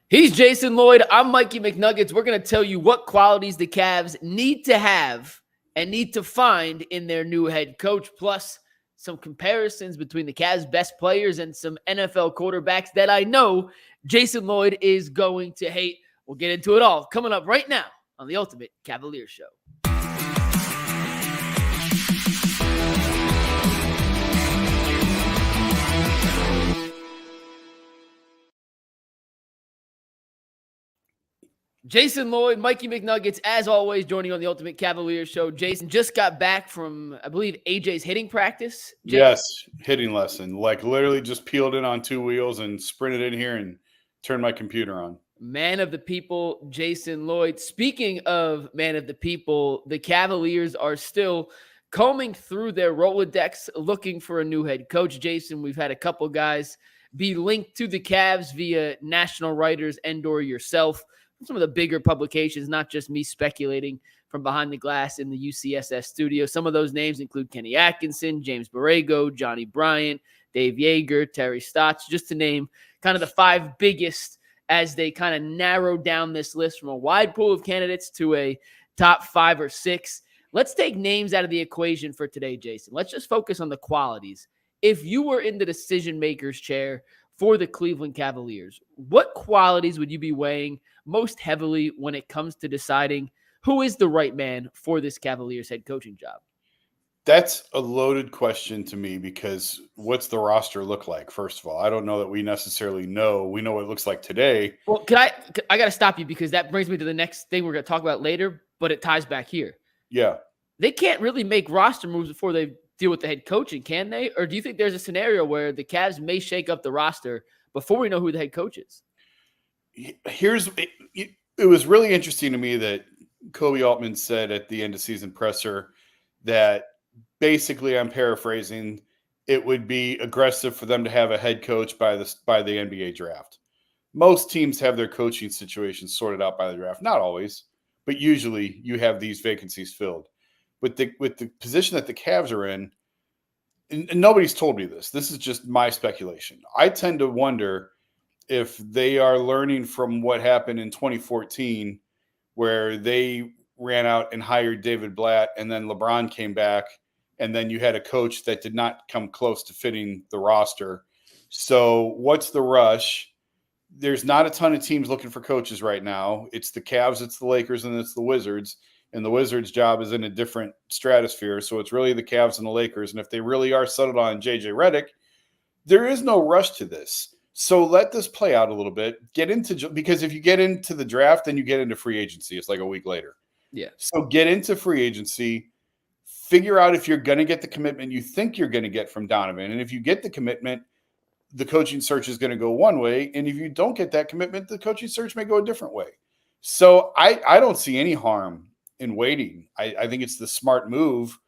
He's Jason Lloyd. I'm Mikey McNuggets. We're going to tell you what qualities the Cavs need to have and need to find in their new head coach, plus some comparisons between the Cavs' best players and some NFL quarterbacks that I know Jason Lloyd is going to hate. We'll get into it all coming up right now on the Ultimate Cavaliers Show. Jason Lloyd, Mikey McNuggets, as always, joining on the Ultimate Cavaliers Show. Jason just got back from, I believe, AJ's hitting practice. Yes, hitting lesson. Like literally just peeled in on two wheels and sprinted in here and turned my computer on. Man of the people, Jason Lloyd. Speaking of man of the people, the Cavaliers are still combing through their Rolodex looking for a new head coach. Jason, we've had a couple guys be linked to the Cavs via national writers and/or yourself. Some of the bigger publications, not just me speculating from behind the glass in the UCSS studio. Some of those names include Kenny Atkinson, James Borrego, Johnnie Bryant, Dave Joerger, Terry Stotts, just to name kind of the five biggest as they kind of narrow down this list from a wide pool of candidates to a top 5 or 6. Let's take names out of the equation for today, Jason. Let's just focus on the qualities. If you were in the decision maker's chair for the Cleveland Cavaliers, what qualities would you be weighing most heavily when it comes to deciding who is the right man for this Cavaliers head coaching job? That's a loaded question to me because what's the roster look like? First of all, I don't know that we necessarily know. We know what it looks like today. Well, I got to stop you because that brings me to the next thing we're going to talk about later, but it ties back here. Yeah. They can't really make roster moves before they deal with the head coaching, can they? Or do you think there's a scenario where the Cavs may shake up the roster before we know who the head coach is? It was really interesting to me that Koby Altman said at the end of season presser that basically, I'm paraphrasing, it would be aggressive for them to have a head coach by the NBA draft. Most teams have their coaching situations sorted out by the draft. Not always, but usually you have these vacancies filled. With the position that the Cavs are in, and nobody's told me this. This is just my speculation. I tend to wonder if they are learning from what happened in 2014, where they ran out and hired David Blatt, and then LeBron came back, and then you had a coach that did not come close to fitting the roster. So what's the rush? There's not a ton of teams looking for coaches right now. It's the Cavs, it's the Lakers, and it's the Wizards. And the Wizards' job is in a different stratosphere. So it's really the Cavs and the Lakers. And if they really are settled on JJ Redick, there is no rush to this. So let this play out a little bit. Because if you get into the draft, then you get into free agency. It's like a week later. Yeah. So get into free agency. Figure out if you're going to get the commitment you think you're going to get from Donovan. And if you get the commitment, the coaching search is going to go one way. And if you don't get that commitment, the coaching search may go a different way. So I don't see any harm in waiting. I think it's the smart move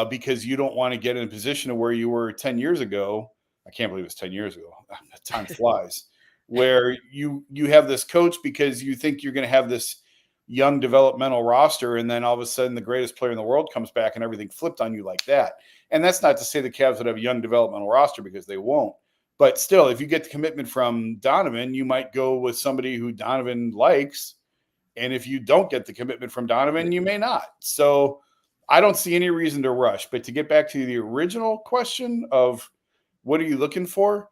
because you don't want to get in a position of where you were 10 years ago. I can't believe it's 10 years ago. Time flies. Where you have this coach because you think you're going to have this young developmental roster, and then all of a sudden the greatest player in the world comes back and everything flipped on you like that. And that's not to say the Cavs would have a young developmental roster because they won't. But still, if you get the commitment from Donovan, you might go with somebody who Donovan likes. And if you don't get the commitment from Donovan, you may not. So I don't see any reason to rush. But to get back to the original question of what are you looking for?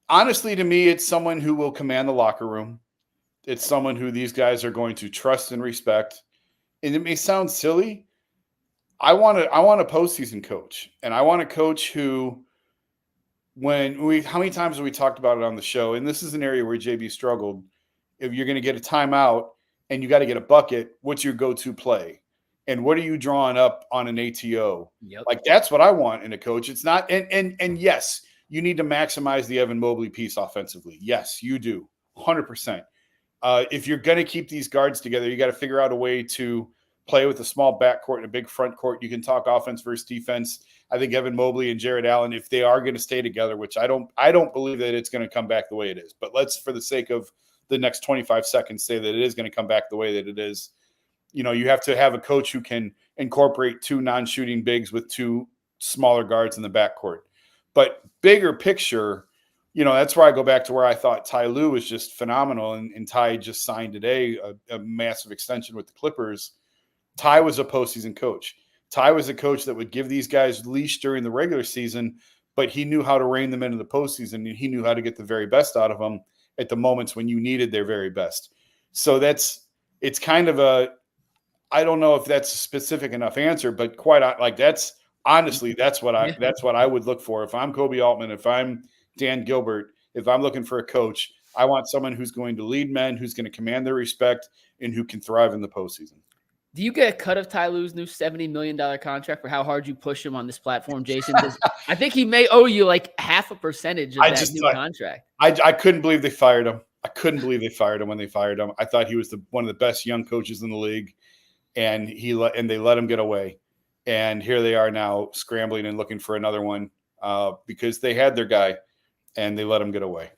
Honestly, to me, it's someone who will command the locker room. It's someone who these guys are going to trust and respect. And it may sound silly. I want a postseason coach. And I want a coach who, how many times have we talked about it on the show? And this is an area where JB struggled. If you're going to get a timeout and you got to get a bucket, what's your go-to play? And what are you drawing up on an ATO? Yep. Like, that's what I want in a coach. It's not, and yes, you need to maximize the Evan Mobley piece offensively. Yes, you do. 100%. If you're going to keep these guards together, you got to figure out a way to play with a small backcourt and a big front court. You can talk offense versus defense. I think Evan Mobley and Jared Allen, if they are going to stay together, which I don't believe that it's going to come back the way it is, but let's, for the sake of the next 25 seconds, say that it is going to come back the way that it is. You know, you have to have a coach who can incorporate 2 non-shooting bigs with 2 smaller guards in the backcourt. But bigger picture, that's where I go back to where I thought Ty Lue was just phenomenal. And Ty just signed today a massive extension with the Clippers. Ty was a postseason coach. Ty was a coach that would give these guys leash during the regular season, but he knew how to rein them into the postseason, and he knew how to get the very best out of them at the moments when you needed their very best. So it's kind of I don't know if that's a specific enough answer, but that's what I would look for. If I'm Koby Altman, if I'm Dan Gilbert, if I'm looking for a coach, I want someone who's going to lead men, who's going to command their respect, and who can thrive in the postseason. Do you get a cut of Ty Lue's new $70 million contract for how hard you push him on this platform, Jason? I think he may owe you like half a percentage of that new contract. I couldn't believe they fired him. I couldn't believe they fired him when they fired him. I thought he was one of the best young coaches in the league, and they let him get away. And here they are now scrambling and looking for another one because they had their guy, and they let him get away.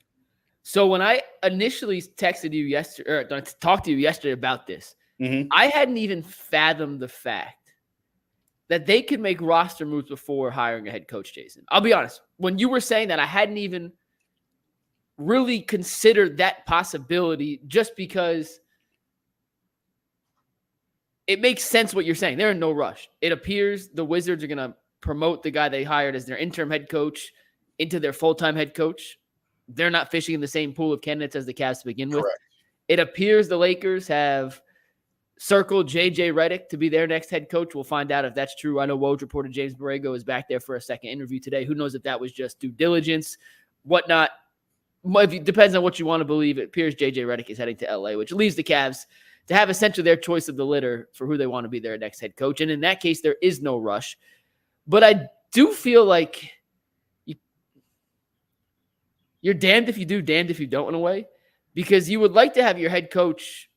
So when I initially texted you yesterday, or talked to you yesterday about this, mm-hmm. I hadn't even fathomed the fact that they could make roster moves before hiring a head coach, Jason. I'll be honest. When you were saying that, I hadn't even really considered that possibility just because it makes sense what you're saying. They're in no rush. It appears the Wizards are going to promote the guy they hired as their interim head coach into their full-time head coach. They're not fishing in the same pool of candidates as the Cavs to begin with. Correct. It appears the Lakers have circled JJ Redick to be their next head coach. We'll find out if that's true. I know Woj reported James Borrego is back there for a second interview today. Who knows if that was just due diligence, whatnot. It depends on what you want to believe. It appears JJ Redick is heading to LA, which leaves the Cavs to have essentially their choice of the litter for who they want to be their next head coach. And in that case, there is no rush. But I do feel like you're damned if you do, damned if you don't in a way, because you would like to have your head coach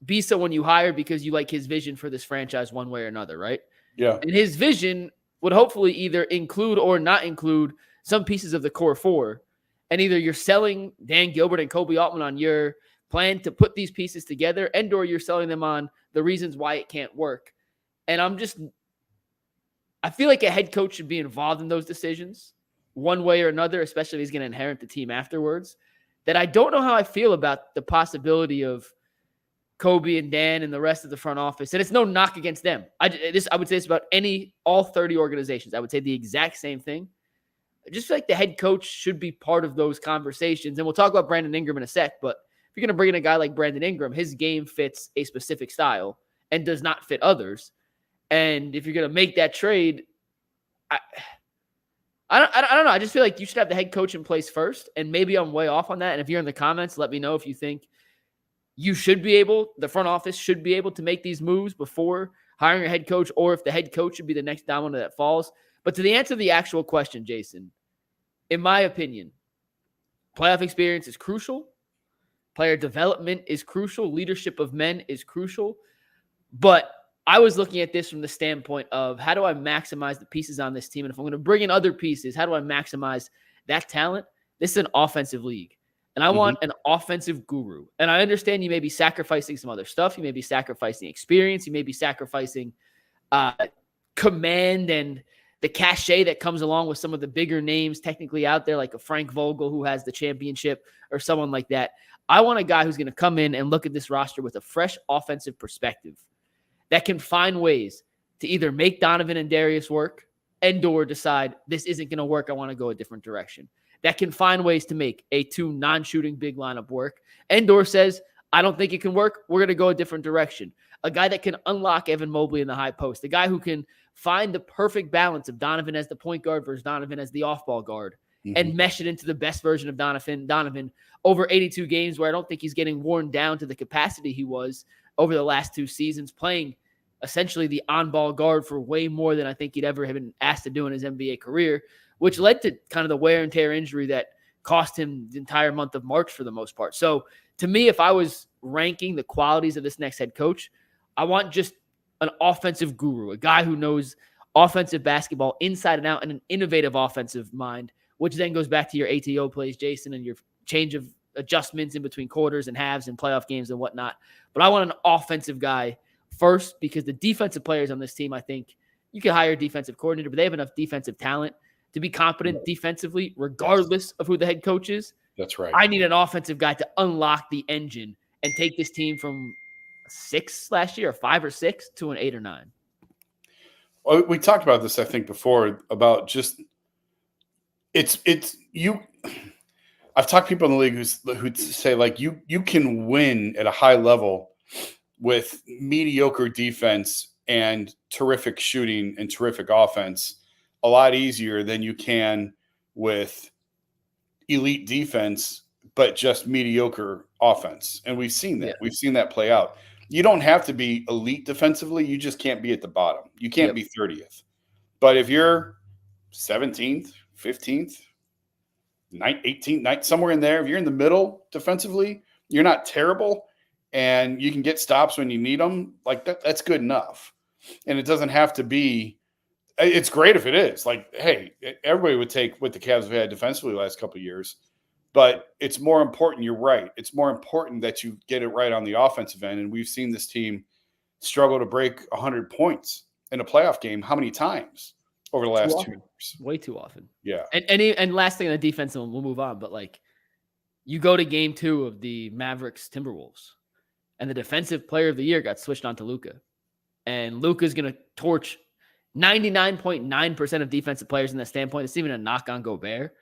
be someone you hire because you like his vision for this franchise one way or another, right? Yeah. And his vision would hopefully either include or not include some pieces of the core four. And either you're selling Dan Gilbert and Koby Altman on your plan to put these pieces together, and or you're selling them on the reasons why it can't work. And I feel like a head coach should be involved in those decisions one way or another, especially if he's going to inherit the team afterwards. That I don't know how I feel about the possibility of Koby and Dan and the rest of the front office. And it's no knock against them. I would say it's about all 30 organizations. I would say the exact same thing. I just feel like the head coach should be part of those conversations. And we'll talk about Brandon Ingram in a sec, but if you're going to bring in a guy like Brandon Ingram, his game fits a specific style and does not fit others. And if you're going to make that trade, I don't know. I just feel like you should have the head coach in place first, and maybe I'm way off on that. And if you're in the comments, let me know if you think the front office should be able to make these moves before hiring a head coach, or if the head coach should be the next domino that falls. But to the answer to the actual question, Jason, in my opinion, playoff experience is crucial. Player development is crucial. Leadership of men is crucial. But I was looking at this from the standpoint of how do I maximize the pieces on this team? And if I'm going to bring in other pieces, how do I maximize that talent? This is an offensive league. And I want an offensive guru. And I understand you may be sacrificing some other stuff. You may be sacrificing experience. You may be sacrificing command and the cachet that comes along with some of the bigger names technically out there, like a Frank Vogel who has the championship or someone like that. I want a guy who's going to come in and look at this roster with a fresh offensive perspective that can find ways to either make Donovan and Darius work and or decide this isn't going to work. I want to go a different direction. That can find ways to make a 2 non-shooting big lineup work and or says, I don't think it can work. We're going to go a different direction. A guy that can unlock Evan Mobley in the high post. A guy who can find the perfect balance of Donovan as the point guard versus Donovan as the off-ball guard and mesh it into the best version of Donovan over 82 games where I don't think he's getting worn down to the capacity he was over the last 2 seasons, playing essentially the on-ball guard for way more than I think he'd ever have been asked to do in his NBA career, which led to kind of the wear and tear injury that cost him the entire month of March for the most part. So to me, if I was ranking the qualities of this next head coach, I want just an offensive guru, a guy who knows offensive basketball inside and out and an innovative offensive mind, which then goes back to your ATO plays, Jason, and your change of adjustments in between quarters and halves and playoff games and whatnot. But I want an offensive guy first because the defensive players on this team, I think you can hire a defensive coordinator, but they have enough defensive talent to be competent defensively, regardless of who the head coach is. That's right. I need an offensive guy to unlock the engine and take this team from 6 last year, or 5 or 6, to an 8 or 9. Well, we talked about this, I think, before, about just I've talked to people in the league who say, like, you can win at a high level with mediocre defense and terrific shooting and terrific offense a lot easier than you can with elite defense but just mediocre offense. And we've seen that. Yeah. We've seen that play out. You don't have to be elite defensively. You just can't be at the bottom. You can't be 30th. But if you're 17th, 15th, 18th, somewhere in there, if you're in the middle defensively, you're not terrible, and you can get stops when you need them, like that's good enough. And it doesn't have to be – it's great if it is. Like, hey, everybody would take what the Cavs have had defensively the last couple of years. But it's more important, you're right. It's more important that you get it right on the offensive end. And we've seen this team struggle to break 100 points in a playoff game how many times over the last 2 years? Way too often. Yeah. And last thing on the defense, and we'll move on. But, like, you go to game 2 of the Mavericks-Timberwolves, and the defensive player of the year got switched on to Luka. And Luka's going to torch 99.9% of defensive players in that standpoint. It's even a knock on Gobert.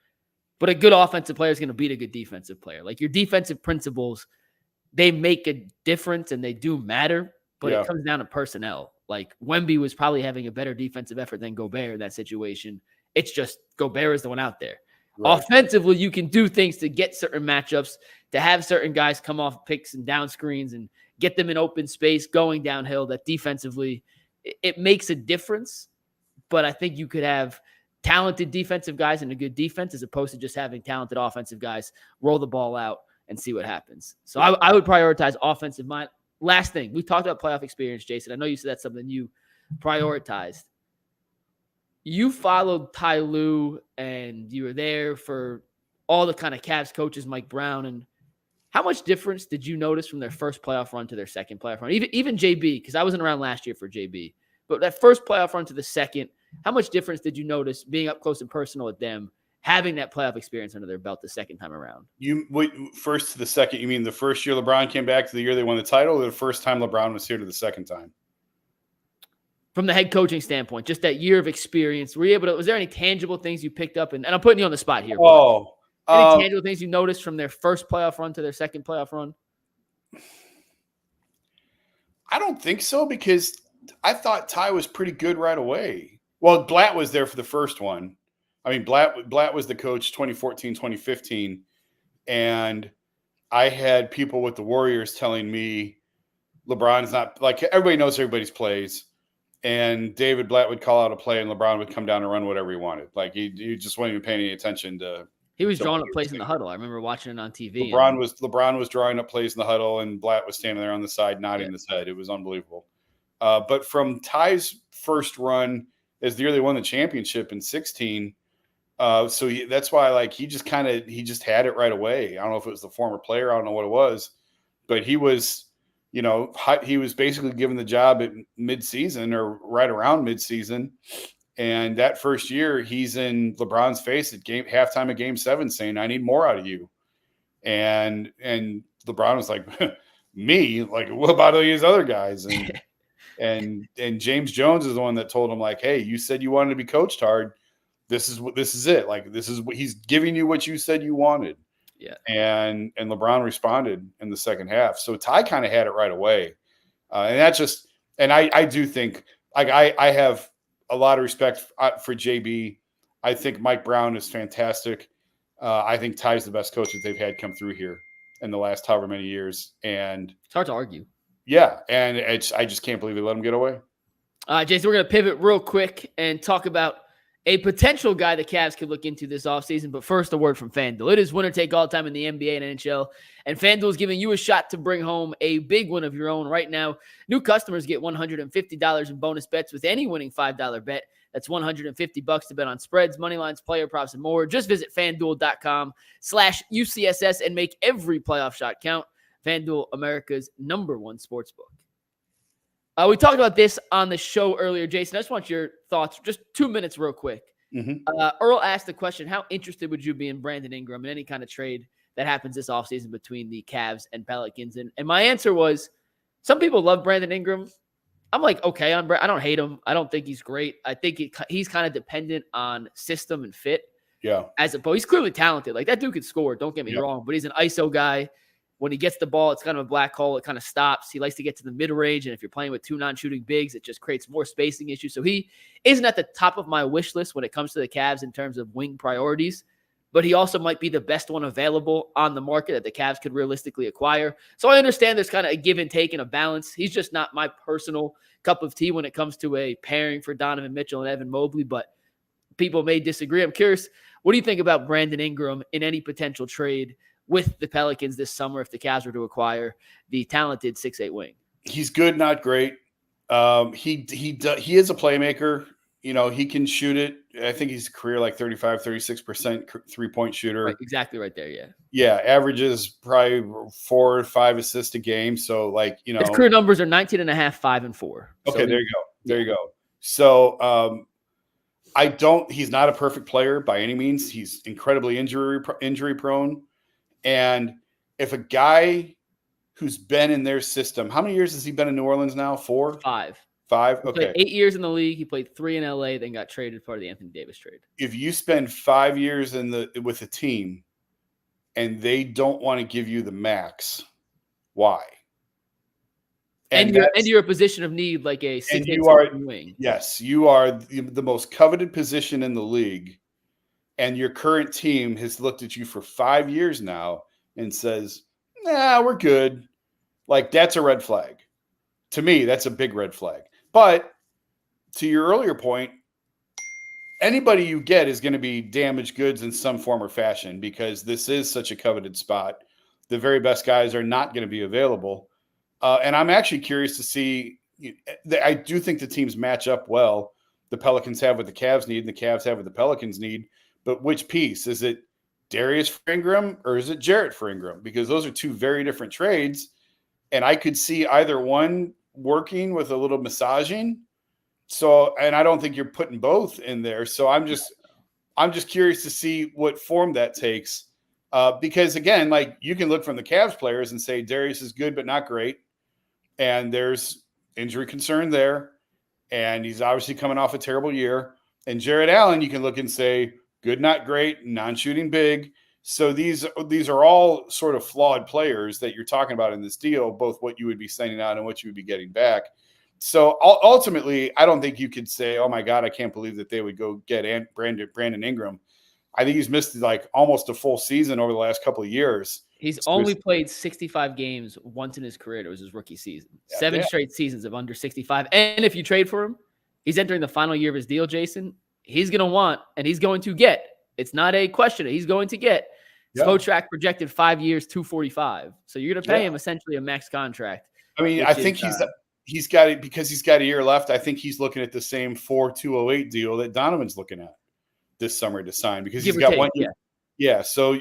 But a good offensive player is going to beat a good defensive player. Like, your defensive principles, they make a difference and they do matter, but it comes down to personnel. Like, Wemby was probably having a better defensive effort than Gobert in that situation. It's just Gobert is the one out there. Right. Offensively, you can do things to get certain matchups, to have certain guys come off picks and down screens and get them in open space going downhill. That defensively, it makes a difference. But I think you could have talented defensive guys and a good defense as opposed to just having talented offensive guys roll the ball out and see what happens. So I would prioritize offensive mind. Last thing, we talked about playoff experience, Jason. I know you said that's something you prioritized. You followed Ty Lue and you were there for all the kind of Cavs coaches, Mike Brown. And how much difference did you notice from their first playoff run to their second playoff run? Even JB, because I wasn't around last year for JB. But that first playoff run to the second, how much difference did you notice being up close and personal with them, having that playoff experience under their belt the second time around? First to the second, you mean the first year LeBron came back to the year they won the title, or the first time LeBron was here to the second time? From the head coaching standpoint, just that year of experience, was there any tangible things you picked up? And I'm putting you on the spot here. Any tangible things you noticed from their first playoff run to their second playoff run? I don't think so, because I thought Ty was pretty good right away. Well, Blatt was there for the first one. I mean, Blatt was the coach 2014, 2015. And I had people with the Warriors telling me LeBron's not – like, everybody knows everybody's plays. And David Blatt would call out a play and LeBron would come down and run whatever he wanted. Like, he just wasn't even paying any attention to – He was drawing up plays in the huddle. I remember watching it on TV. LeBron was drawing up plays in the huddle, and Blatt was standing there on the side nodding his head. It was unbelievable. But from Ty's first run as the year they won the championship in 2016, that's why, like, he just had it right away. I don't know if it was the former player. I don't know what it was. But he was, he was basically given the job at midseason or right around midseason. And that first year, he's in LeBron's face at halftime of Game 7 saying, "I need more out of you." And LeBron was like, "Me? Like, what about all these other guys?" And James Jones is the one that told him, like, "Hey, you said you wanted to be coached hard. This is it. Like, this is what he's giving you what you said you wanted." Yeah. And LeBron responded in the second half. So Ty kind of had it right away. And that's just, and I do think, like, I have a lot of respect for JB. I think Mike Brown is fantastic. I think Ty's the best coach that they've had come through here in the last however many years. And it's hard to argue. Yeah, and I just can't believe they let him get away. Jason, we're going to pivot real quick and talk about a potential guy the Cavs could look into this offseason. But first, a word from FanDuel. It is winner take all time in the NBA and NHL. And FanDuel is giving you a shot to bring home a big one of your own right now. New customers get $150 in bonus bets with any winning $5 bet. That's $150 to bet on spreads, money lines, player props, and more. Just visit FanDuel.com/UCSS and make every playoff shot count. FanDuel, America's #1 sportsbook. We talked about this on the show earlier, Jason. I just want your thoughts, just 2 minutes real quick. Earl asked the question, how interested would you be in Brandon Ingram in any kind of trade that happens this offseason between the Cavs and Pelicans? And my answer was, some people love Brandon Ingram. I'm like, okay, I don't hate him. I don't think he's great. I think he's kind of dependent on system and fit. Yeah. As opposed, he's clearly talented. Like, that dude could score, don't get me wrong, but he's an ISO guy. When he gets the ball, it's kind of a black hole. It kind of stops. He likes to get to the mid-range, and if you're playing with two non-shooting bigs, it just creates more spacing issues. So he isn't at the top of my wish list when it comes to the Cavs in terms of wing priorities, but he also might be the best one available on the market that the Cavs could realistically acquire. So I understand there's kind of a give and take and a balance. He's just not my personal cup of tea when it comes to a pairing for Donovan Mitchell and Evan Mobley, but people may disagree. I'm curious, what do you think about Brandon Ingram in any potential trade with the Pelicans this summer if the Cavs were to acquire the talented 6'8" wing? He's good, not great. He is a playmaker. You know, he can shoot it. I think he's career like 35, 36% 3-point shooter. Right, exactly right there, yeah. Yeah, averages probably 4 or 5 assists a game. So, like, you know. His career numbers are 19.5, 5, and 4. Okay, there you go. There you go. So, he's not a perfect player by any means. He's incredibly injury prone. And if a guy who's been in their system, how many years has he been in New Orleans now? 4? 5. 5? He Okay. played 8 years in the league. He played 3 in LA, then got traded for the Anthony Davis trade. If you spend 5 years with a team and they don't want to give you the max, why? And you're a position of need, like a 6'8" wing. Yes, you are the most coveted position in the league. And your current team has looked at you for 5 years now and says, nah, we're good. Like, that's a red flag. To me, that's a big red flag. But to your earlier point, anybody you get is going to be damaged goods in some form or fashion because this is such a coveted spot. The very best guys are not going to be available. And I'm actually curious to see, I do think the teams match up well. The Pelicans have what the Cavs need and the Cavs have what the Pelicans need. But which piece? Is it Darius for Ingram or is it Jarrett for Ingram? Because those are two very different trades. And I could see either one working with a little massaging. So, and I don't think you're putting both in there. So I'm just curious to see what form that takes. Because again, like, you can look from the Cavs players and say Darius is good, but not great. And there's injury concern there. And he's obviously coming off a terrible year. And Jared Allen, you can look and say, good, not great, non-shooting big. So these are all sort of flawed players that you're talking about in this deal, both what you would be sending out and what you would be getting back. So ultimately, I don't think you could say, oh, my God, I can't believe that they would go get Brandon Ingram. I think he's missed like almost a full season over the last couple of years. He's only played 65 games once in his career. It was his rookie season. 7 straight seasons of under 65. And if you trade for him, he's entering the final year of his deal, Jason. He's going to want, and he's going to get, it's not a question, he's going to get Spotrac projected 5 years, $245. So you're going to pay him essentially a max contract. I mean, I think he's got it because he's got a year left. I think he's looking at the same 4-208 deal that Donovan's looking at this summer to sign because he's got 1 year. Yeah. So,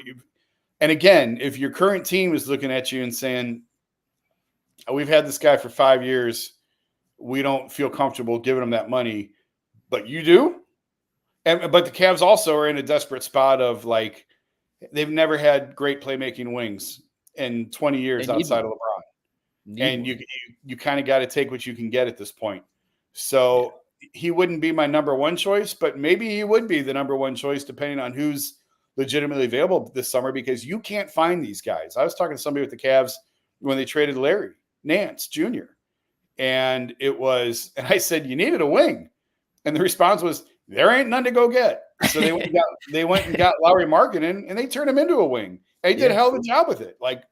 and again, if your current team is looking at you and saying, oh, we've had this guy for 5 years, we don't feel comfortable giving him that money, but you do. But the Cavs also are in a desperate spot of, like, they've never had great playmaking wings in 20 years outside of LeBron. And you kind of got to take what you can get at this point. So he wouldn't be my number one choice, but maybe he would be the number one choice depending on who's legitimately available this summer because you can't find these guys. I was talking to somebody with the Cavs when they traded Larry Nance Jr. And I said, you needed a wing. And the response was, there ain't none to go get. So they went and got Lauri Markkanen, and they turned him into a wing. They did a hell of a job with it. Like,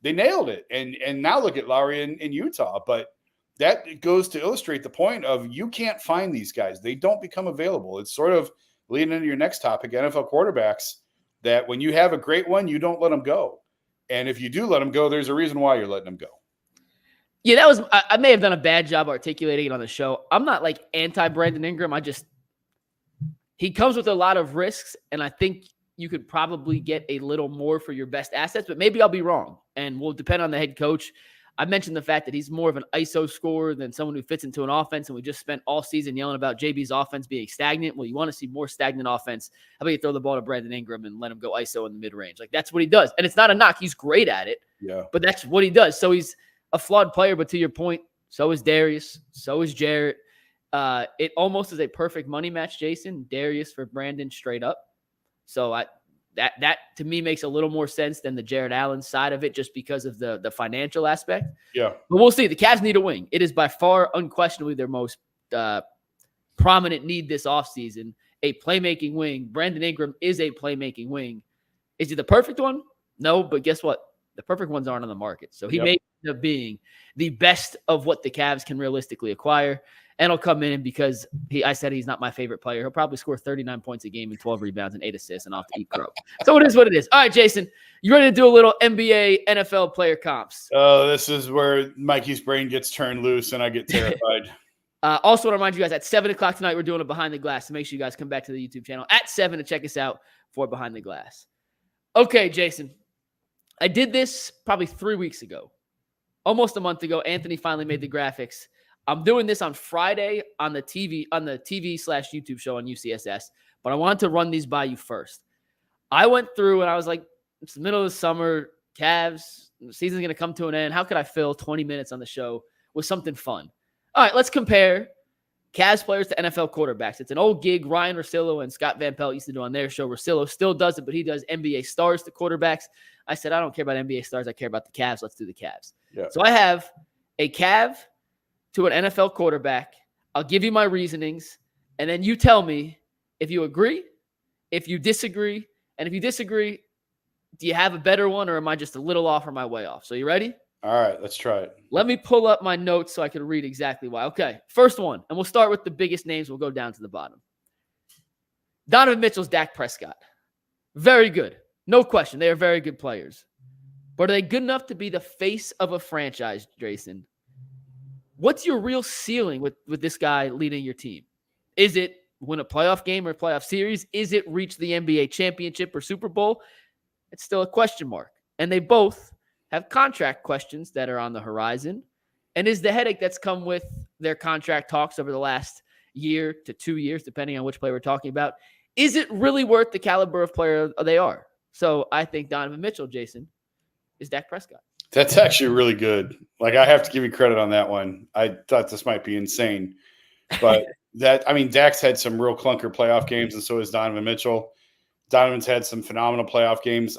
they nailed it. And now look at Lauri in Utah. But that goes to illustrate the point of you can't find these guys. They don't become available. It's sort of leading into your next topic, NFL quarterbacks, that when you have a great one, you don't let them go. And if you do let them go, there's a reason why you're letting them go. Yeah, I may have done a bad job articulating it on the show. I'm not like anti-Brandon Ingram. He comes with a lot of risks, and I think you could probably get a little more for your best assets, but maybe I'll be wrong, and will depend on the head coach. I mentioned the fact that he's more of an ISO scorer than someone who fits into an offense, and we just spent all season yelling about JB's offense being stagnant. Well, you want to see more stagnant offense. How about you throw the ball to Brandon Ingram and let him go ISO in the mid-range? Like, that's what he does. And it's not a knock. He's great at it. Yeah. But that's what he does. So he's a flawed player, but to your point, so is Darius. So is Jarrett. It almost is a perfect money match, Jason. Darius for Brandon straight up. So that to me makes a little more sense than the Jared Allen side of it, just because of the financial aspect. Yeah. But we'll see. The Cavs need a wing. It is by far unquestionably their most prominent need this offseason. A playmaking wing. Brandon Ingram is a playmaking wing. Is he the perfect one? No, but guess what? The perfect ones aren't on the market. So he may end up being the best of what the Cavs can realistically acquire. And he'll come in because I said he's not my favorite player. He'll probably score 39 points a game and 12 rebounds and 8 assists, and I'll have to eat crow. So it is what it is. All right, Jason, you ready to do a little NBA, NFL player comps? Oh, this is where Mikey's brain gets turned loose and I get terrified. Also, want to remind you guys, at 7 o'clock tonight, we're doing a Behind the Glass. So make sure you guys come back to the YouTube channel at 7 to check us out for Behind the Glass. Okay, Jason, I did this probably 3 weeks ago. Almost a month ago, Anthony finally made the graphics. I'm doing this on Friday on the TV/YouTube show on UCSS, but I wanted to run these by you first. I went through and I was like, it's the middle of the summer, Cavs, the season's going to come to an end. How could I fill 20 minutes on the show with something fun? All right, let's compare Cavs players to NFL quarterbacks. It's an old gig Ryan Russillo and Scott Van Pelt used to do on their show. Russillo still does it, but he does NBA stars to quarterbacks. I said, I don't care about NBA stars. I care about the Cavs. Let's do the Cavs. Yeah. So I have a Cav to an NFL quarterback. I'll give you my reasonings, and then you tell me if you agree, if you disagree, and if you disagree, do you have a better one, or am I just a little off or my way off? So you ready? All right, let's try it. Let me pull up my notes so I can read exactly why. Okay, first one, and we'll start with the biggest names. We'll go down to the bottom. Donovan Mitchell's Dak Prescott. Very good. No question. They are very good players. But are they good enough to be the face of a franchise, Jason? What's your real ceiling with this guy leading your team? Is it win a playoff game or a playoff series? Is it reach the NBA championship or Super Bowl? It's still a question mark. And they both have contract questions that are on the horizon. And is the headache that's come with their contract talks over the last year to 2 years, depending on which player we're talking about, is it really worth the caliber of player they are? So I think Donovan Mitchell, Jason, is Dak Prescott. That's actually really good. Like, I have to give you credit on that one. I thought this might be insane. But Dak's had some real clunker playoff games, and so has Donovan Mitchell. Donovan's had some phenomenal playoff games.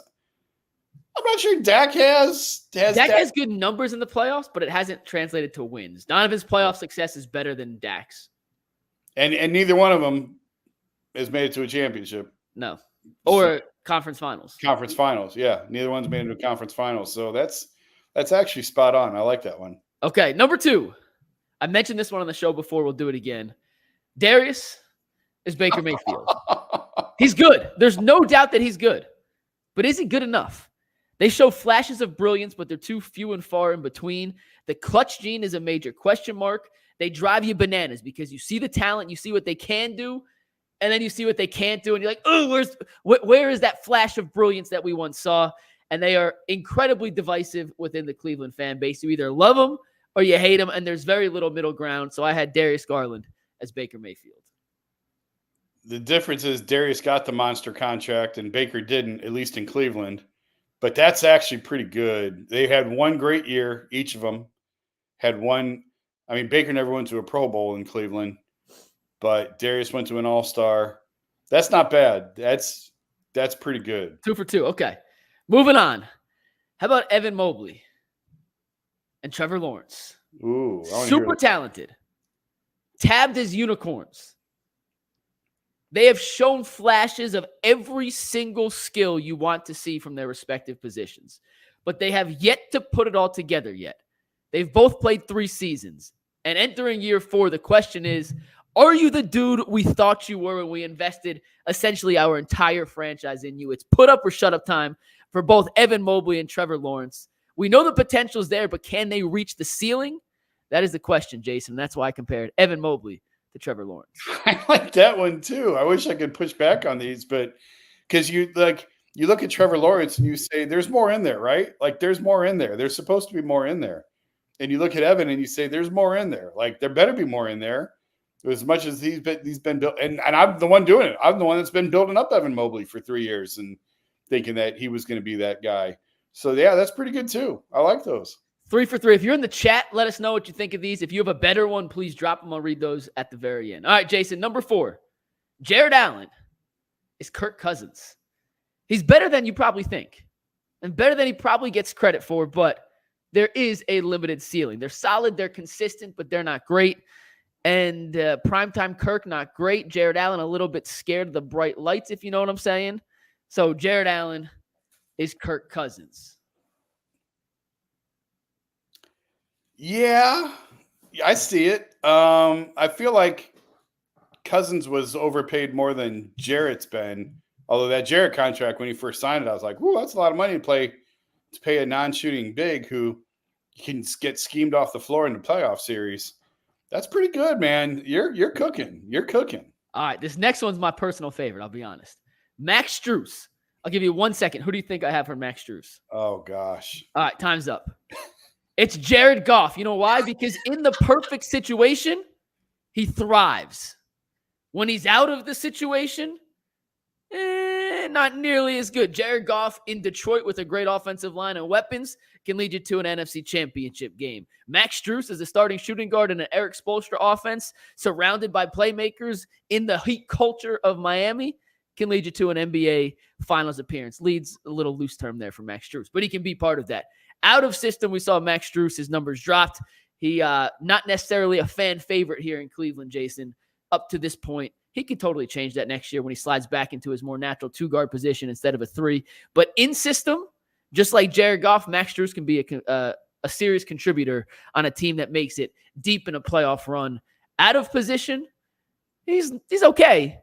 I'm not sure Dak has. Dak has good numbers in the playoffs, but it hasn't translated to wins. Donovan's playoff success is better than Dak's. And neither one of them has made it to a championship. No. Or conference finals. Conference finals, yeah. Neither one's made it to a conference finals. So that's actually spot on. I like that one. Okay, number 2. I mentioned this one on the show before. We'll do it again. Darius is Baker Mayfield. He's good. There's no doubt that he's good. But is he good enough? They show flashes of brilliance, but they're too few and far in between. The clutch gene is a major question mark. They drive you bananas because you see the talent, you see what they can do, and then you see what they can't do, and you're like, oh, where is that flash of brilliance that we once saw? And they are incredibly divisive within the Cleveland fan base. You either love them or you hate them, and there's very little middle ground. So I had Darius Garland as Baker Mayfield. The difference is Darius got the monster contract and Baker didn't, at least in Cleveland. But that's actually pretty good. They had one great year. Each of them had one. I mean, Baker never went to a Pro Bowl in Cleveland, but Darius went to an All-Star. That's not bad. That's pretty good. 2 for 2. Okay. Moving on. How about Evan Mobley and Trevor Lawrence? Ooh, super talented. Tabbed as unicorns. They have shown flashes of every single skill you want to see from their respective positions, but they have yet to put it all together yet. They've both played 3 seasons, and entering year 4, the question is, are you the dude we thought you were when we invested essentially our entire franchise in you? It's put up or shut up time for both Evan Mobley and Trevor Lawrence. We know the potential's there, but can they reach the ceiling? That is the question, Jason. That's why I compared Evan Mobley to Trevor Lawrence. I like that one too. I wish I could push back on these, but because you look at Trevor Lawrence and you say there's more in there, right? Like there's more in there. There's supposed to be more in there. And you look at Evan and you say, there's more in there. Like, there better be more in there. As much as he's been built. And I'm the one doing it. I'm the one that's been building up Evan Mobley for 3 years and thinking that he was going to be that guy. So, yeah, that's pretty good too. I like those. 3 for 3. If you're in the chat, let us know what you think of these. If you have a better one, please drop them. I'll read those at the very end. All right, Jason, number 4. Jared Allen is Kirk Cousins. He's better than you probably think and better than he probably gets credit for, but there is a limited ceiling. They're solid, they're consistent, but they're not great. And primetime Kirk, not great. Jared Allen, a little bit scared of the bright lights, if you know what I'm saying. So Jared Allen is Kirk Cousins. Yeah, I see it. I feel like Cousins was overpaid more than Jarrett's been. Although that Jarrett contract, when he first signed it, I was like, "Ooh, that's a lot of money to pay a non-shooting big who can get schemed off the floor in the playoff series." That's pretty good, man. You're cooking. You're cooking. All right, this next one's my personal favorite, I'll be honest. Max Strus. I'll give you 1 second. Who do you think I have for Max Strus? Oh, gosh. All right, time's up. It's Jared Goff. You know why? Because in the perfect situation, he thrives. When he's out of the situation, not nearly as good. Jared Goff in Detroit with a great offensive line and weapons can lead you to an NFC championship game. Max Strus is a starting shooting guard in an Eric Spoelstra offense surrounded by playmakers in the heat culture of Miami can lead you to an NBA Finals appearance. Leads a little loose term there for Max Strus, but he can be part of that. Out of system, we saw Max Strus, his numbers dropped. He not necessarily a fan favorite here in Cleveland, Jason, up to this point. He could totally change that next year when he slides back into his more natural 2-guard position instead of a 3. But in system, just like Jared Goff, Max Strus can be a serious contributor on a team that makes it deep in a playoff run. Out of position, he's okay.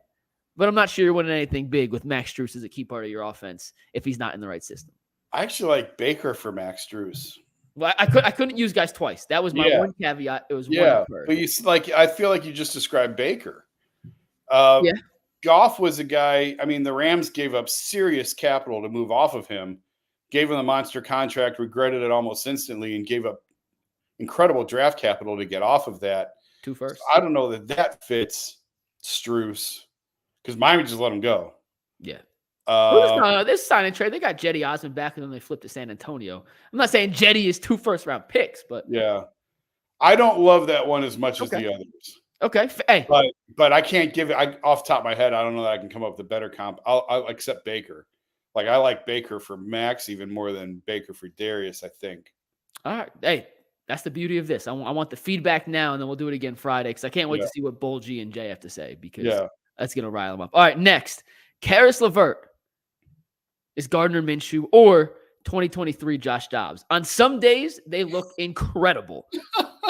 But I'm not sure you're winning anything big with Max Strus as a key part of your offense if he's not in the right system. I actually like Baker for Max Strus. Well, I couldn't use guys twice. That was my one caveat. It was one per. But I feel like you just described Baker. Goff was a guy. I mean, the Rams gave up serious capital to move off of him, gave him the monster contract, regretted it almost instantly, and gave up incredible draft capital to get off of that. 2 firsts. So I don't know that fits Strus because Miami just let him go. Yeah. This sign and trade, they got Jetty Osman back and then they flipped to San Antonio. I'm not saying Jetty is 2 first-round picks, but yeah, I don't love that one as much as the others. Okay, hey, but I can't give it. Off the top of my head, I don't know that I can come up with a better comp. I'll accept Baker. Like I like Baker for Max even more than Baker for Darius. I think. All right, hey, that's the beauty of this. I want the feedback now, and then we'll do it again Friday because I can't wait to see what Bull G and Jay have to say because that's gonna rile them up. All right, next, Caris LeVert is Gardner Minshew or 2023 Josh Dobbs. On some days, they look incredible.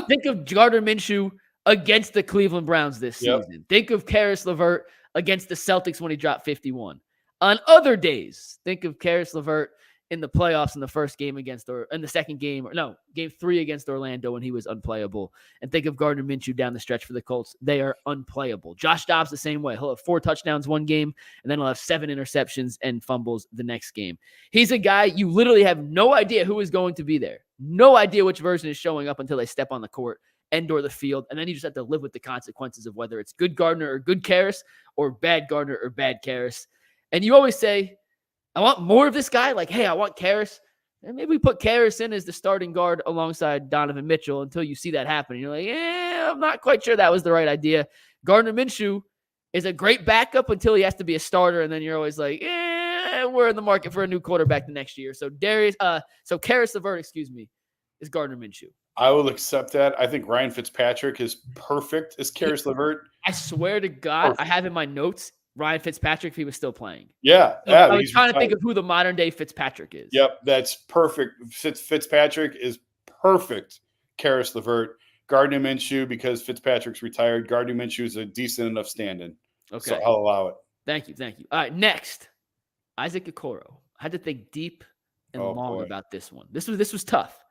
Think of Gardner Minshew against the Cleveland Browns this season. Think of Caris LeVert against the Celtics when he dropped 51. On other days, think of Caris LeVert in the playoffs in the first game in the second game, game 3 against Orlando when he was unplayable. And think of Gardner Minshew down the stretch for the Colts. They are unplayable. Josh Dobbs the same way. He'll have 4 touchdowns one game, and then he'll have 7 interceptions and fumbles the next game. He's a guy you literally have no idea who is going to be there. No idea which version is showing up until they step on the court and or the field, and then you just have to live with the consequences of whether it's good Gardner or good Caris or bad Gardner or bad Caris. And you always say, I want more of this guy. Like, hey, I want Caris. And maybe we put Caris in as the starting guard alongside Donovan Mitchell until you see that happen. You're like, I'm not quite sure that was the right idea. Gardner Minshew is a great backup until he has to be a starter, and then you're always like, we're in the market for a new quarterback the next year. So Caris LeVert, is Gardner Minshew. I will accept that. I think Ryan Fitzpatrick is perfect as Caris LeVert. I swear to God, I have in my notes Ryan Fitzpatrick if he was still playing. Yeah. I was trying to think of who the modern day Fitzpatrick is. Yep, that's perfect. Fitzpatrick is perfect. Caris LeVert. Gardner Minshew, because Fitzpatrick's retired. Gardner Minshew is a decent enough stand-in. Okay. So I'll allow it. Thank you. All right, next. Isaac Okoro. I had to think deep and long about this one. This was tough,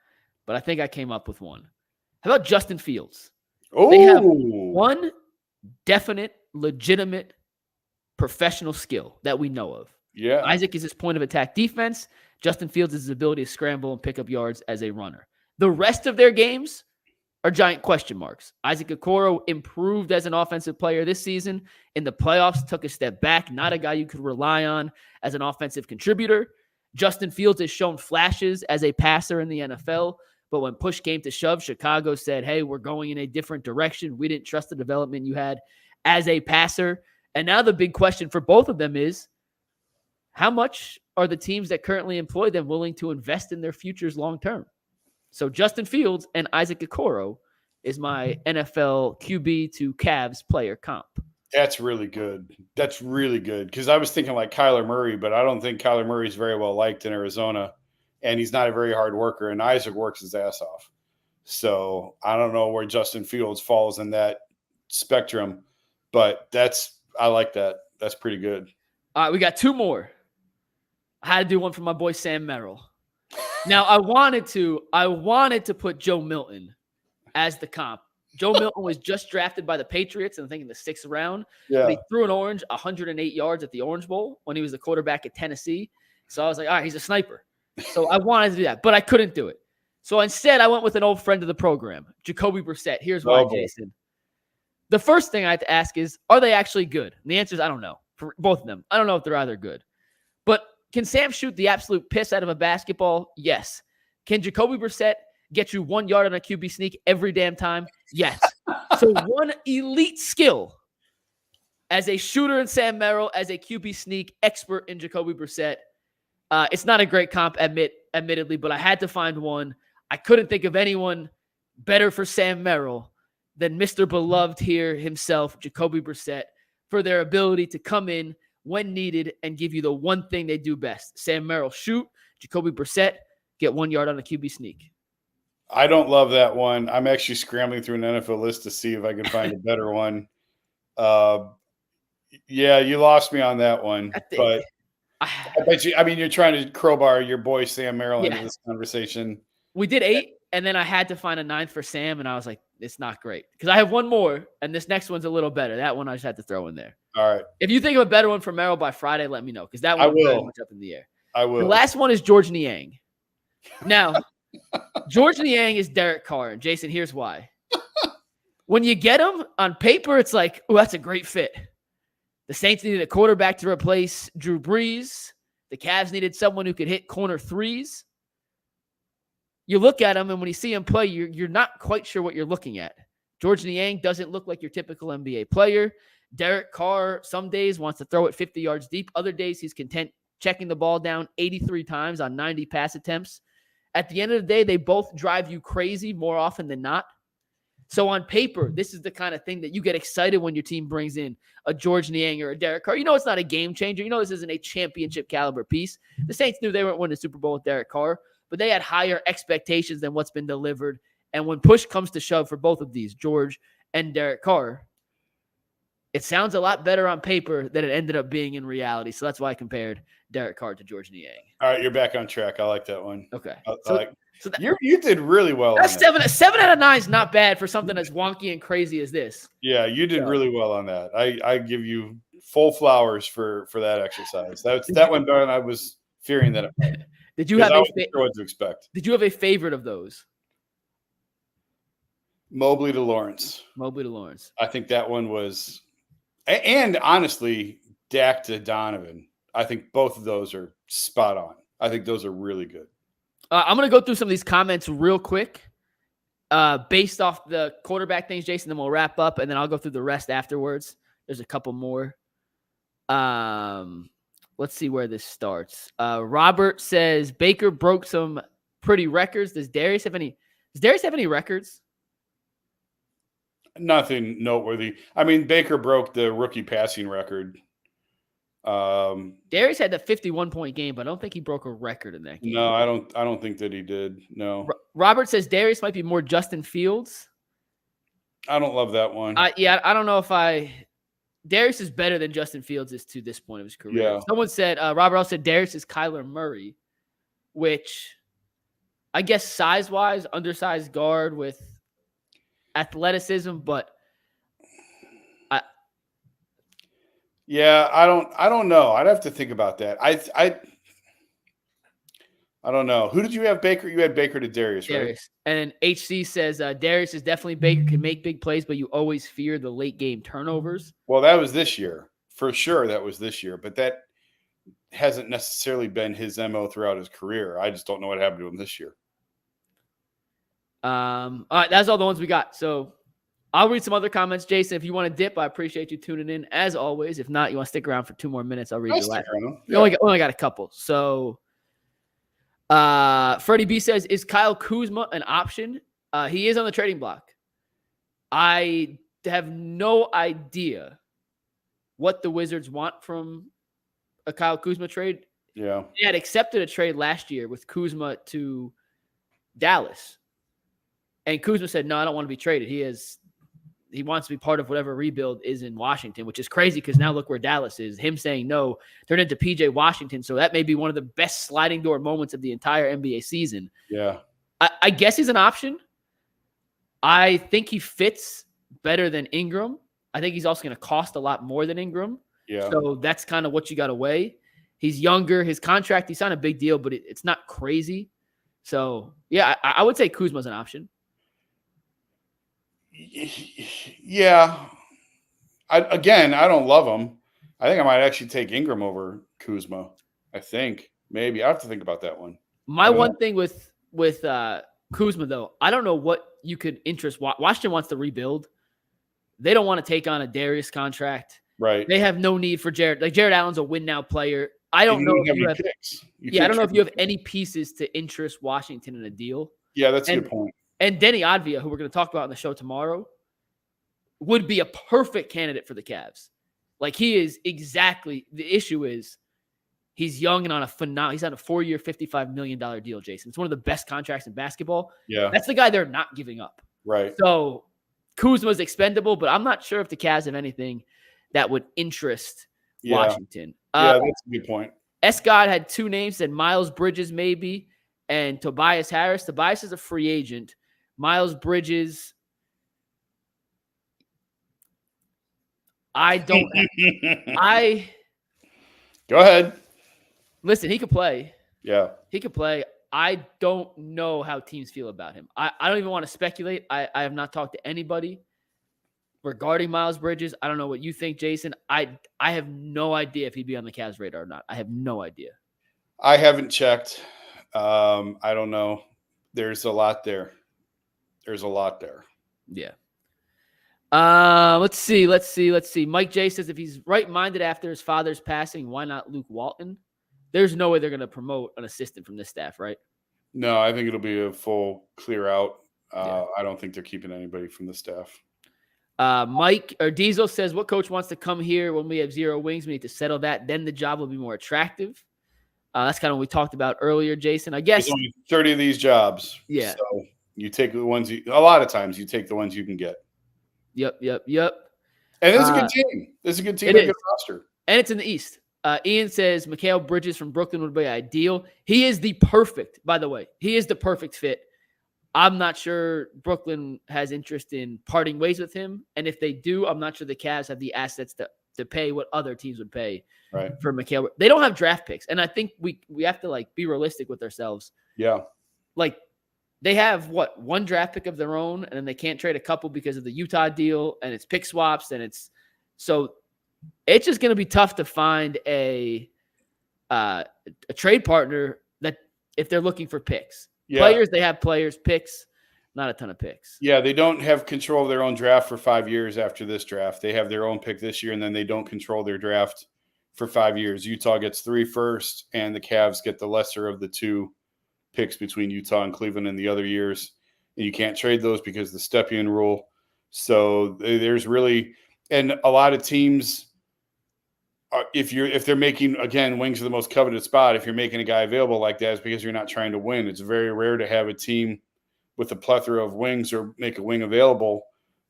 but I think I came up with one. How about Justin Fields? They have one definite, legitimate professional skill that we know of. Yeah. Isaac is his point of attack defense. Justin Fields is his ability to scramble and pick up yards as a runner. The rest of their games are giant question marks. Isaac Okoro improved as an offensive player this season. In the playoffs, took a step back. Not a guy you could rely on as an offensive contributor. Justin Fields has shown flashes as a passer in the NFL, but when push came to shove, Chicago said, hey, we're going in a different direction. We didn't trust the development you had as a passer. And now the big question for both of them is, how much are the teams that currently employ them willing to invest in their futures long-term? So Justin Fields and Isaac Okoro is my NFL QB to Cavs player comp. That's really good. That's really good. Because I was thinking like Kyler Murray, but I don't think Kyler Murray is very well liked in Arizona. And he's not a very hard worker. And Isaac works his ass off. So I don't know where Justin Fields falls in that spectrum. But I like that. That's pretty good. All right, we got two more. I had to do one for my boy Sam Merrill. Now, I wanted to put Joe Milton as the comp. Joe Milton was just drafted by the Patriots, I think in the 6th round. Yeah. But he threw an orange 108 yards at the Orange Bowl when he was the quarterback at Tennessee. So I was like, all right, he's a sniper. So I wanted to do that, but I couldn't do it. So instead, I went with an old friend of the program, Jacoby Brissett. Here's why, Jason. The first thing I have to ask is, are they actually good? And the answer is, I don't know. For both of them, I don't know if they're either good. But can Sam shoot the absolute piss out of a basketball? Yes. Can Jacoby Brissett get you 1 yard on a QB sneak every damn time? Yes. So one elite skill as a shooter in Sam Merrill, as a QB sneak expert in Jacoby Brissett. It's not a great comp, admittedly, but I had to find one. I couldn't think of anyone better for Sam Merrill than Mr. Beloved here himself, Jacoby Brissett, for their ability to come in when needed and give you the one thing they do best. Sam Merrill, shoot. Jacoby Brissett, get 1 yard on a QB sneak. I don't love that one. I'm actually scrambling through an NFL list to see if I can find a better one. Yeah, you lost me on that one. But I bet you, I mean, you're trying to crowbar your boy Sam Merrill into this conversation. We did 8, and then I had to find a 9th for Sam, and I was like, it's not great. Because I have one more, and this next one's a little better. That one I just had to throw in there. All right. If you think of a better one for Merrill by Friday, let me know, because that one is very much up in the air. I will. The last one is George Niang. Now, George Niang is Derek Carr, and Jason, here's why. When you get him on paper, it's like, oh, that's a great fit. The Saints needed a quarterback to replace Drew Brees. The Cavs needed someone who could hit corner threes. You look at him, and when you see him play, you're not quite sure what you're looking at. George Niang doesn't look like your typical NBA player. Derek Carr some days wants to throw it 50 yards deep. Other days he's content checking the ball down 83 times on 90 pass attempts. At the end of the day, they both drive you crazy more often than not. So on paper, this is the kind of thing that you get excited when your team brings in a George Niang or a Derek Carr. You know it's not a game changer. You know this isn't a championship caliber piece. The Saints knew they weren't winning the Super Bowl with Derek Carr, but they had higher expectations than what's been delivered. And when push comes to shove for both of these, George and Derek Carr, it sounds a lot better on paper than it ended up being in reality. So that's why I compared Derek Carr to George Niang. All right, you're back on track. I like that one. Okay. So you did really well. That's on that. 7 out of 9 is not bad for something as wonky and crazy as this. Yeah, you did really well on that. I give you full flowers for that exercise. That one done. I was fearing that. Did you have what to expect? Did you have a favorite of those? Mobley to Lawrence. I think that one was, and honestly, Dak to Donovan. I think both of those are spot on. I think those are really good. I'm going to go through some of these comments real quick based off the quarterback things, Jason, then we'll wrap up, and then I'll go through the rest afterwards. There's a couple more. Let's see where this starts. Robert says, Baker broke some pretty records. Does Darius have any records? Nothing noteworthy. I mean, Baker broke the rookie passing record. Darius had the 51-point game, but I don't think he broke a record in that game. No, I don't think that he did. No. Robert says Darius might be more Justin Fields. I don't love that one. I don't know if Darius is better than Justin Fields is to this point of his career. Yeah. Someone said, Robert also said Darius is Kyler Murray, which I guess size-wise, undersized guard with athleticism, but I don't know. I'd have to think about that. I I don't know. Who did you have, Baker? You had Baker to Darius, right? Darius. And HC says Darius is definitely Baker, can make big plays, but you always fear the late game turnovers. Well, that was this year. For sure that was this year. But that hasn't necessarily been his MO throughout his career. I just don't know what happened to him this year. All right, that's all the ones we got. So I'll read some other comments. Jason, if you want to dip, I appreciate you tuning in as always. If not, you want to stick around for 2 more minutes, I'll read your last. Yeah. Only got a couple. So Freddie B says, is Kyle Kuzma an option? He is on the trading block. I have no idea what the Wizards want from a Kyle Kuzma trade. Yeah. They had accepted a trade last year with Kuzma to Dallas. And Kuzma said, no, I don't want to be traded. He wants to be part of whatever rebuild is in Washington, which is crazy because now look where Dallas is. Him saying no turned into PJ Washington. So that may be one of the best sliding door moments of the entire NBA season. Yeah. I guess he's an option. I think he fits better than Ingram. I think he's also going to cost a lot more than Ingram. Yeah. So that's kind of what you got to weigh. He's younger. His contract, he signed a big deal, but it's not crazy. So, yeah, I would say Kuzma's an option. Yeah. I don't love him. I think I might actually take Ingram over Kuzma. I think. Maybe. I have to think about that one. My one thing with Kuzma, though, I don't know what you could interest. Washington wants to rebuild. They don't want to take on a Darius contract. Right. They have no need for Jared. Like, Jared Allen's a win-now player. I don't know if you have picks. I don't know if you have any pieces to interest Washington in a deal. Yeah, that's a good point. And Denny Advia, who we're going to talk about on the show tomorrow, would be a perfect candidate for the Cavs. Like, he is exactly – the issue is he's young and on a phenomenal – he's on a 4-year, $55 million deal, Jason. It's one of the best contracts in basketball. Yeah. That's the guy they're not giving up. Right. So Kuzma's expendable, but I'm not sure if the Cavs have anything that would interest Washington. Yeah, that's a good point. Scott had 2 names, said Miles Bridges maybe and Tobias Harris. Tobias is a free agent. Miles Bridges, I don't. Go ahead. Listen, he could play. Yeah. He could play. I don't know how teams feel about him. I don't even want to speculate. I have not talked to anybody regarding Miles Bridges. I don't know what you think, Jason. I have no idea if he'd be on the Cavs radar or not. I have no idea. I haven't checked. I don't know. There's a lot there. Yeah. Let's see. Mike J says if he's right-minded after his father's passing, why not Luke Walton? There's no way they're going to promote an assistant from this staff, right? No, I think it'll be a full clear out. I don't think they're keeping anybody from the staff. Mike or Diesel says, what coach wants to come here when we have 0 wings? We need to settle that. Then the job will be more attractive. That's kind of what we talked about earlier, Jason. I guess there's only 30 of these jobs. Yeah. So you take the ones a lot of times you take the ones you can get. Yep. And it's a good team. It's a good team. A good roster. And it's in the East. Ian says Mikal Bridges from Brooklyn would be ideal. He is the perfect, by the way. He is the perfect fit. I'm not sure Brooklyn has interest in parting ways with him. And if they do, I'm not sure the Cavs have the assets to pay what other teams would pay for Mikal. They don't have draft picks. And I think we have to be realistic with ourselves. Yeah. They have 1 draft pick of their own, and then they can't trade a couple because of the Utah deal, and it's pick swaps, and it's just going to be tough to find a trade partner that if they're looking for picks. Yeah. Players, they have players, picks, not a ton of picks. Yeah, they don't have control of their own draft for 5 years after this draft. They have their own pick this year, and then they don't control their draft for 5 years. Utah gets 3 first, and the Cavs get the lesser of the 2 picks between Utah and Cleveland in the other years. And you can't trade those because of the Stepien rule. So there's really – and a lot of teams – if they're making, again, wings are the most coveted spot. If you're making a guy available like that, it's because you're not trying to win. It's very rare to have a team with a plethora of wings or make a wing available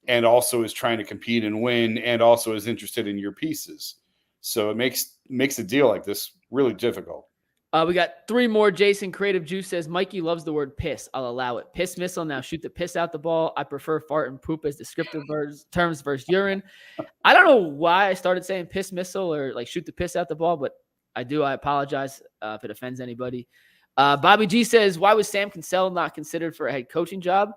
and also is trying to compete and win and also is interested in your pieces. So it makes a deal like this really difficult. We got 3 more. Jason Creative Juice says, Mikey loves the word piss. I'll allow it. Piss missile. Now shoot the piss out the ball. I prefer fart and poop as descriptive terms versus urine. I don't know why I started saying piss missile or shoot the piss out the ball, but I do. I apologize if it offends anybody. Bobby G says, why was Sam Cassell not considered for a head coaching job?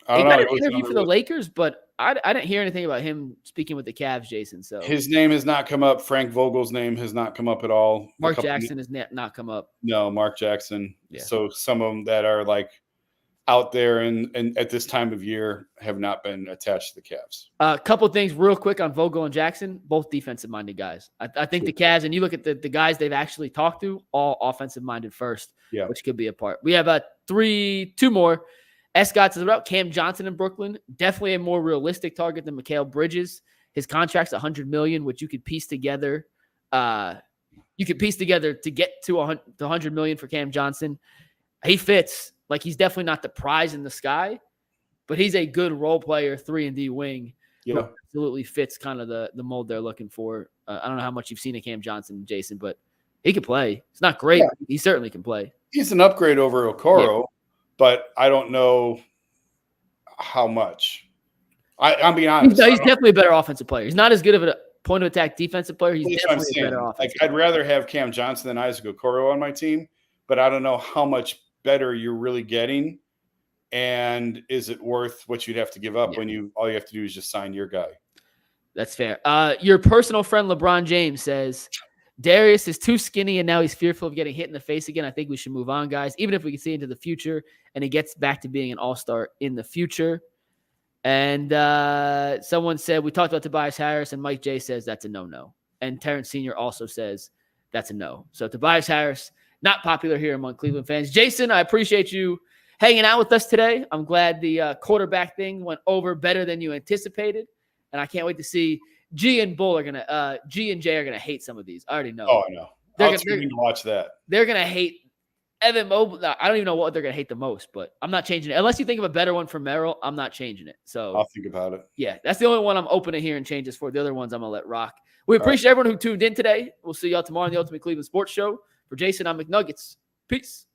I He don't got know. an interview for the Lakers, but I didn't hear anything about him speaking with the Cavs, Jason. So his name has not come up. Frank Vogel's name has not come up at all. Mark Jackson has not come up. No, Mark Jackson. Yeah. So some of them that are like out there and at this time of year have not been attached to the Cavs. A couple things real quick on Vogel and Jackson, both defensive-minded guys. I think the Cavs, and you look at the guys they've actually talked to, all offensive-minded first, which could be a part. We have two more. Scott says about Cam Johnson in Brooklyn. Definitely a more realistic target than Mikal Bridges. His contract's $100 million, which you could piece together. To get to $100 million for Cam Johnson. He fits. Like, he's definitely not the prize in the sky, but he's a good role player, 3-and-D wing. Yeah, absolutely fits kind of the mold they're looking for. I don't know how much you've seen of Cam Johnson, Jason, but he can play. It's not great. But he certainly can play. He's an upgrade over Okoro, but I don't know how much. I'm being honest. He's definitely a better offensive player. He's not as good of a point of attack defensive player. He's definitely a better offensive player. I'd rather have Cam Johnson than Isaac Okoro on my team, but I don't know how much better you're really getting, and is it worth what you'd have to give up when all you have to do is just sign your guy? That's fair. Your personal friend LeBron James says Darius is too skinny and now he's fearful of getting hit in the face again. I think we should move on, guys, even if we can see into the future and he gets back to being an all-star in the future. And someone said, we talked about Tobias Harris, and Mike J says that's a no-no. And Terrence Sr. also says that's a no. So Tobias Harris, not popular here among Cleveland fans. Jason, I appreciate you hanging out with us today. I'm glad the quarterback thing went over better than you anticipated, and I can't wait to see G and J are gonna hate some of these. I already know. Oh, I know. I'll tune in to watch that. They're gonna hate Evan Mobley. I don't even know what they're gonna hate the most, but I'm not changing it unless you think of a better one for Merrill. I'm not changing it. So I'll think about it. Yeah, that's the only one I'm open to hearing changes for. The other ones I'm gonna let rock. We appreciate everyone who tuned in today. We'll see y'all tomorrow on the Ultimate Cleveland Sports Show. For Jason, I'm McNuggets. Peace.